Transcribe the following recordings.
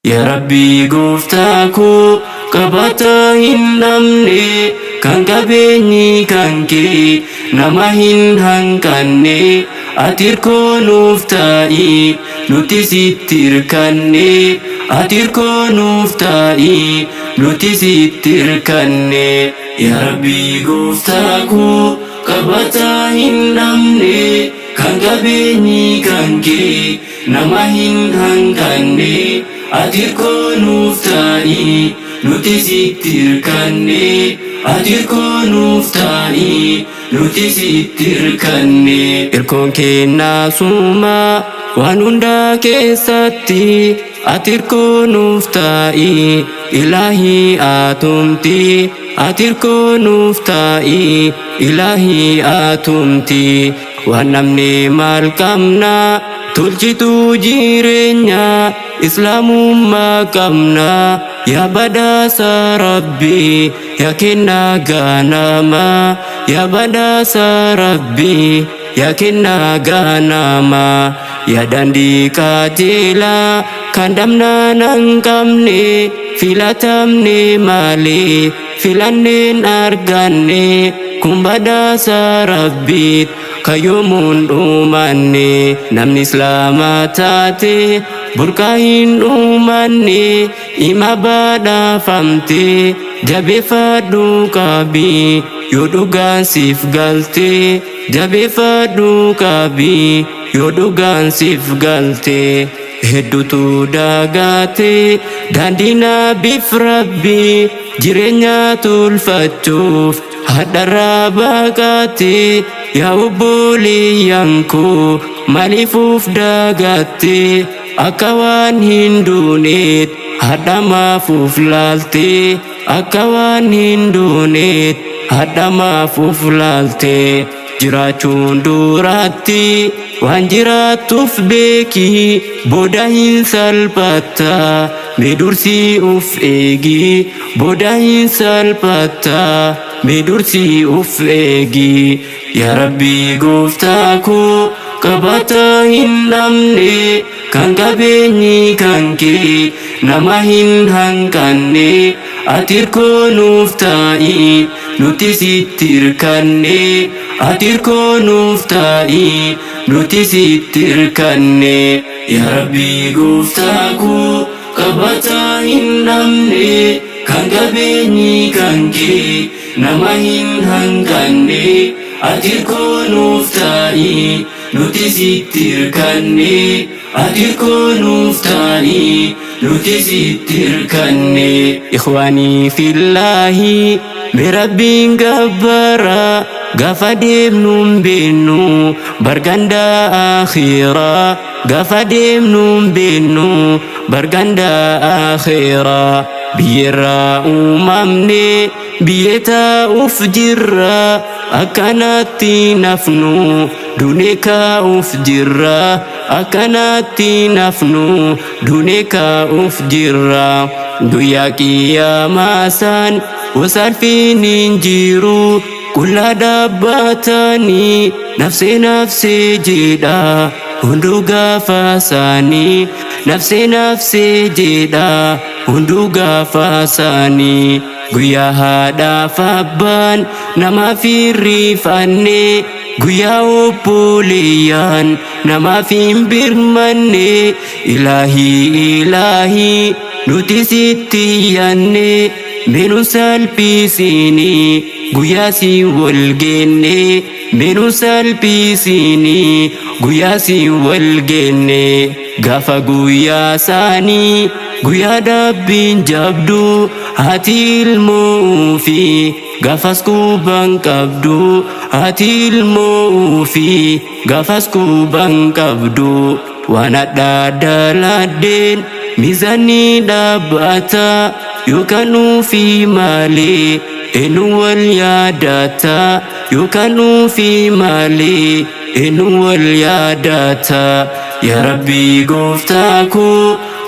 Ya Rabbi gooftaku qabata hin dhabne kan qabeenyi kan kee nama hin hanqanne ati hirkoo nuuf ta'i nuti sitti hirkanne ati hirkoo nuuf ta'i nuti sitti hirkanne. Ya Rabbi gooftaku qabata hin dhabne kan qabeenyi kan kee nama hin hanqanne ati hirkoo nuuf ta'i nuti sitti hirkanne ati hirkoo nuuf ta'i nuti sitti hirkanne. Hirkoon kennaa suma waan hundaa keessatti ati hirkoo nuuf ta'i Ilaahii atumti ati hirkoo nuuf ta'i Ilaahii atumti. Waan namni maal qabna tolchitu jireenya islaamummaa qabna yaa badhaasa Rabbi yaa kennaa ganama yaa badhaasa Rabbi yaa kennaa ganama yaa daandii qajeelaa kan dhamnaan hin qabne filatamne malee filanneen arganne kun badhaasa Rabbiit kayyoomuun dhumanne namni islaamaa taate burqaa hin dhumanne ima badhaafamte jabeeffadhu qabii yoo dhugaan siif galte jabeeffadhu qabii yoo dhugaan siif galte. Hedduutu dagaate daandii nabiif Rabbi jireenya tolfachuuf hadharraa baqate yaa obboleeyyan koo maaliifuuf dagaatte akka waan hin duuneet hadhamaafuuf laalte akka waan hin duuneet hadhamaafuuf laalte. Jiraachuun duratti waan jiraattuuf beeki booda hin salphata mee dursii uf eegi booda hin salphata mee dursii uf eegi. Ya Rabbi gooftaku qabata hin dhabne kan qabeenyi kan kee nama hin hanqanne ati hirkoo nuuf ta'i nuti sitti hirkanne ati hirkoo nuuf ta'i nuti sitti hirkanne. Ya Rabbi gooftaku qabata hin dhabne kan qabeenyi kan kee nama hin hanqanne ati hirkoo nuuf ta'i nuti sitti hirkanne ati hirkoo nuuf ta'i nuti sitti hirkanne. Ikhwaanii fillaahi mee Rabbiin gabbara gaafa deemnuun beennu barganda akhiraa gaafa deemnuun beennu barganda akhiraa. Biyyarraa uumamne biyya taa'uuf jirra akkanatti nafnu duunee kaa'uuf jirra akkanatti nafnu duunee kaa'uuf jirra. Guyyaa qiyaamaasan wasalfiin hin jiru qullaa dhaabbatanii nafsee nafsee jedha hunduu gaafa isaanii nafsee nafsee jedha hunduu gaafa isaanii. Guyyaa haadhaaf abbaan namaaf hin rifanne guyyaa obboleeyyan namaaf hin birmanne Ilaahii Ilaahii nuti sitti yanne meenuu salphisini guyyaa si wal geenne meenuu salphisini guyyaa si wal geenne. Gaafa guyyaa saanii guyyaa dabbiin jabdu haati ilmoo ofii gaafas quban qabdu haati ilmoo ofii gaafas quban qabdu. Waan adda daladdeen miizaanii dhaabbata yookaan ofii malee eenyu wal yaadata yookaan ofii malee eenyu wal yaadata. Ya Rabbi gooftaku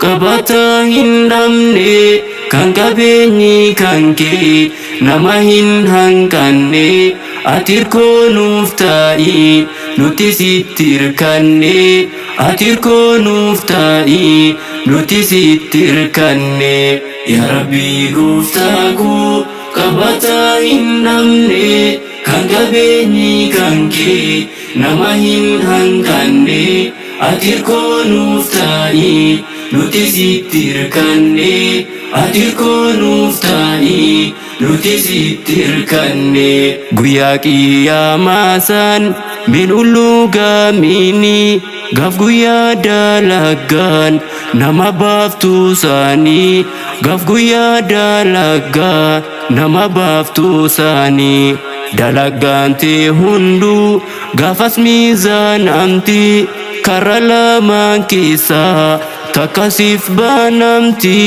qabata hin dhabne kan qabeenyi kan kee nama hin hanqanne ati hirkoo nuuf ta'i nuti sitti hirkanne ati hirkoo nuuf ta'i nuti sitti hirkanne. Yaa Rabbii gooftaa koo qabataa hin dhabne kan qabeenyi kan kee nama hin hanqanne ati hirkoo nuuf ta'i nuti sitti hirkanne ati hirkoo nuuf ta'i nuti sitti hirkanne. Guyyaa qiyaamaa san binullu gaamini gaaf guyyaa dalagaan nama baaftuu saanii gaaf guyyaa dalagaa nama baaftuu saanii dalagaan tee hunduu gaafas miizaanamti karra lamaan keessaa takkasiif banamti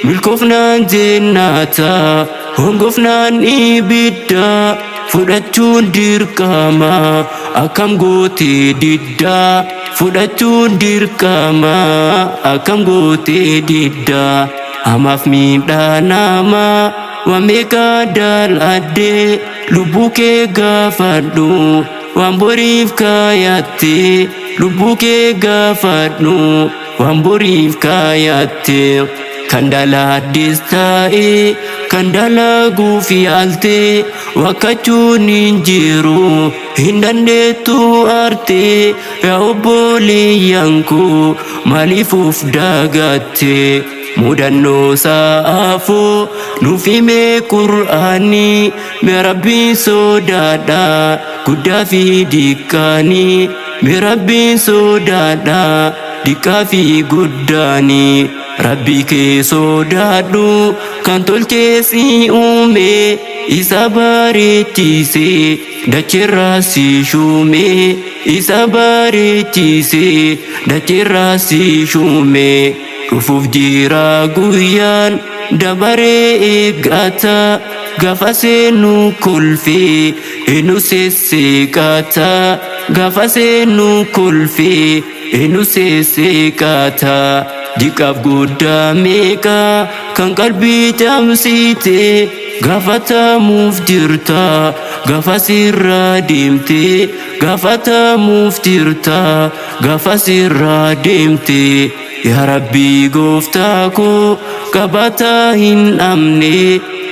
milkoofnaan jennata hongofnaan ibidda fudhachuun dirqama akkam gootee didda fudhachuun dirqama akkam gootee didda hamaaf miidhaa namaa waan meeqa daladde lubbuu kee gaafadhu waan boriif kaayatte lubbuu kee gaafadhu waan boriif kaayatte kan daladdes taa'e kan dalaguuf yaalte wakkachuun hin jiru hin dandeettu arte yaa obboleeyyan koo maaliifuuf dagatte mudannoo sa'aafoo nuuf himee qur'aanii mee Rabbiin sodaadha guddaa fi diqqaanii mee Rabbiin sodaadha diqqaa fi guddaanii. Rabbii kee sodaadhu kan tolchee si uume isa bareechise dacheerraa si shuume isa bareechise dacheerraa si shuume dhufuuf jira guyyaan dabaree eeggata gaafa seenu kolfee enu sesseeqata gaafa seenu kolfee enu sesseeqata. Diqqaaf guddaa meeqa kan qalbii cabsite gaafatamuuf jirta gaafa sirraa deemte gaafatamuuf jirta gaafa sirraa deemte. Yaa Rabbii gooftaa koo qabataa hin dhabne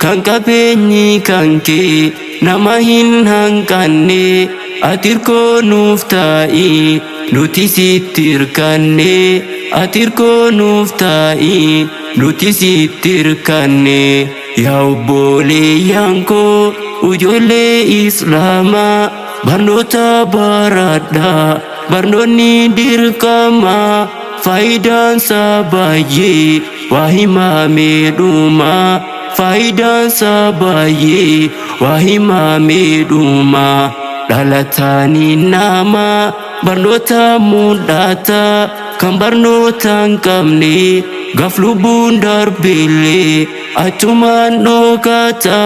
kan qabeenyi kan kee nama hin hanqanne ati hirkoo nuuf ta'i nuti sitti hirkanne ati hirkoo nuuf ta'i nuti sitti hirkanne. Yaa obboleeyyan koo ijoollee islaamaa barnoota baradhaa barnoonni dirqama faayidaansa baay'ee waa himamee dhuma faayidaansa baay'ee waa himamee dhuma dhalatanii nama barnoota mul'ata kan barnoota hin qabne gaaf lubbuun darbeellee achumaan dhokata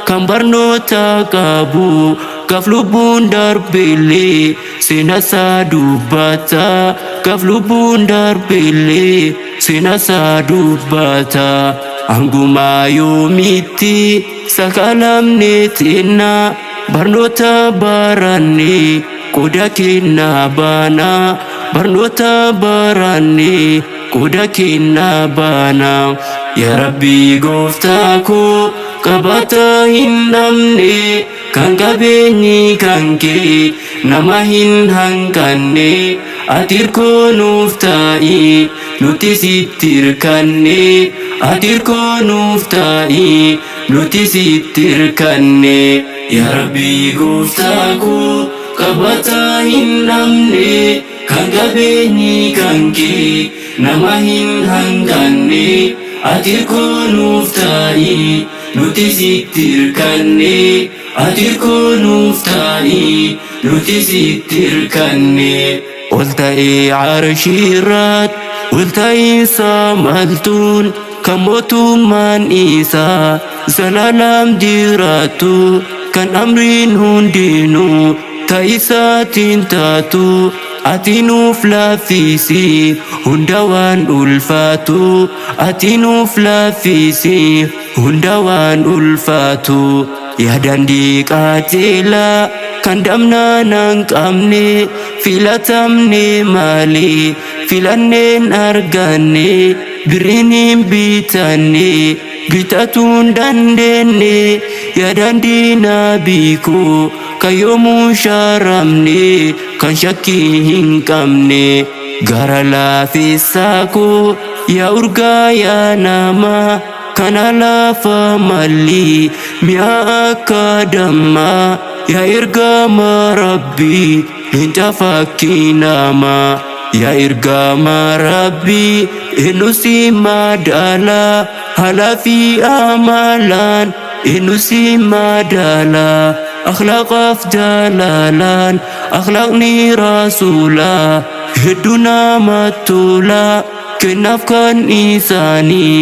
kan barnoota qabu gaaf lubbuun darbeellee seenasaa dubbata gaaf lubbuun darbeellee seenasaa dubbata. Hangumaa yoomitti sakalamne tenna barnoota baranne qoda kenna baana barnoota baranne qoda kenna baana. Yaa Rabbii gooftaa koo qabataa hin dhabne kan qabeenyi kan kee nama hin hanqanne ati hirkoo nuuf ta'i nuti sitti hirkanne ati hirkoo nuuf ta'i nuti sitti hirkanne. Yaa Rabbii gooftaa koo qabataa hin dhabne kan qabeenyi kan kee nama hin hanqanne ati hirkoo nuuf ta'i nuti sitti hirkanne ati hirkoo nuuf ta'i nuti sitti hirkanne. Ol ta'ee arshiirratti ol ta'iinsa maltuun kan mootummaan isaa zalaalam jiraatu kan amriin hundinuu ta'isaatiin taatu ati nuuf laaffisi hunda waan ulfaatu ati nuuf laaffisi hunda waan ulfaatu. Yaa daandii qajeelaa kan damnaa hin qabne filatamne malee filanneen arganne birriin bitanne bitatuun dandeenye yaadaan diinaa biikuu kan yoomuu shaaramne kan shakkii hin qabne gara laafessaa koo yaa urgaa yaa namaa kana lafa malli mi'a akka dammaa yaa ergama rabbii leenca fakkii namaa yaa ergama rabbii eenyusi madaala haala fi amalaan eenyusi madaala akhlaaqaaf jaalalaan akhlaaqni rasuulaa hedduu namatti tola kennaaf kan isaanii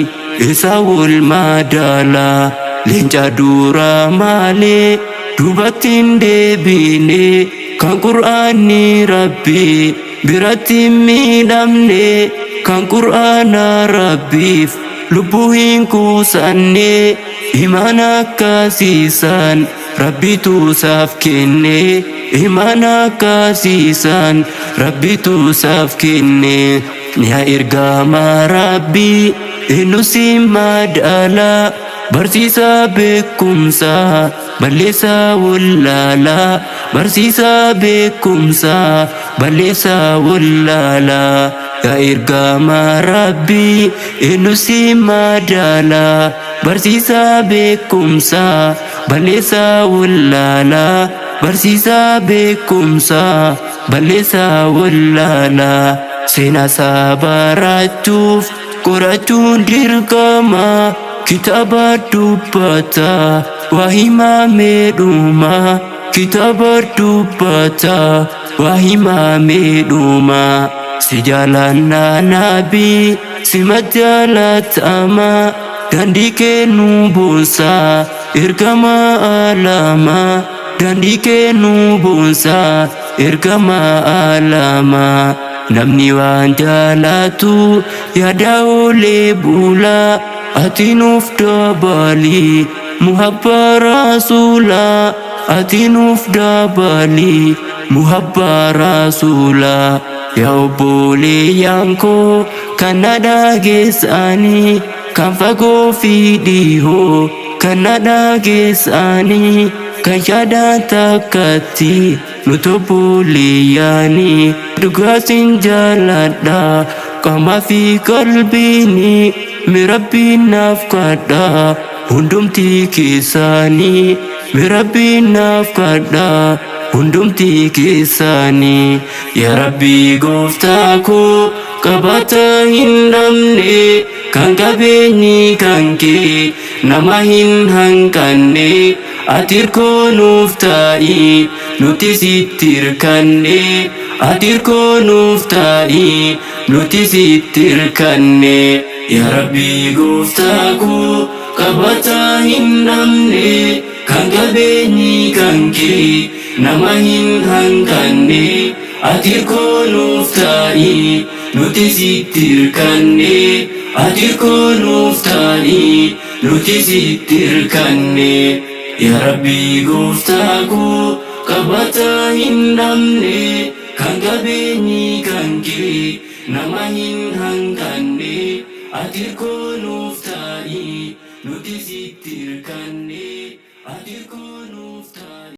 isa wal madaala leenca dura malee duubatti hin deebine kan qur'aanni rabbii biratti hin miidhamne kan qur'aana rabbiif lubbuu hin kuusanne imaan akkasiisan rabbitu isaaf kenne imaan akkasiisan rabbitu isaaf kenne yaa ergama rabbii eenyusi madaala barsiisaa beekumsaa balleessaa wallaalaa barsiisaa beekumsaa balleessaa wallaalaa yaa ergama rabbii eenyusi madaala barsiisaa beekumsaa balleessaa wallaalaa barsiisaa beekumsaa balleessaa wallaalaa seenaasaa barachuuf qorachuun dirqama kitaaba dubbata waa himamee dhuma kitaaba dubbata waa himamee dhuma si jaalannaa nabii simatti jaalatama dandii kennuu boonsaa ergama alama dandii kennuu boonsaa ergama alama namni waan jaalatu yaada olee bulaa ati nuuf dabali muhabba rasuulaa ati nuuf dabali muhabba rasuulaa yaa obboleeyyan koo kan na dhageessanii kan fagoo fi dhihoo kan na dhageessanii kan yaadaan takkatti nuti obboleeyyanii dhugaatiin jaaladha qaamaa fi qalbiini mi rabbiin naaf kadha hundumti keessanii mi rabbiin naaf kadha hundumti keessanii yaa rabbii gooftaa koo qabaata hin dhabne kan qabeenyi kan kee nama hin hanqanne ati hirkoo nuuf ta'i nuti sitti hirkanne ati hirkoo nuuf ta'i nuti sitti hirkanne yaa rabbii gooftaa koo qabaata hin dhabne kan qabeenyi kan kee nama hin hanqanne ati hirkoo nuuf ta'i nuti sitti hirkanne ati hirkoo nuuf ta'i nuti sitti hirkanne yaa rabbii gooftaa koo qabaata hin dhabne kan qabeenyi kan kee nama hin hanqanne ati hirkoo nuuf ta'i nuti sitti hirkanne ati hirkoo nuuf ta'i.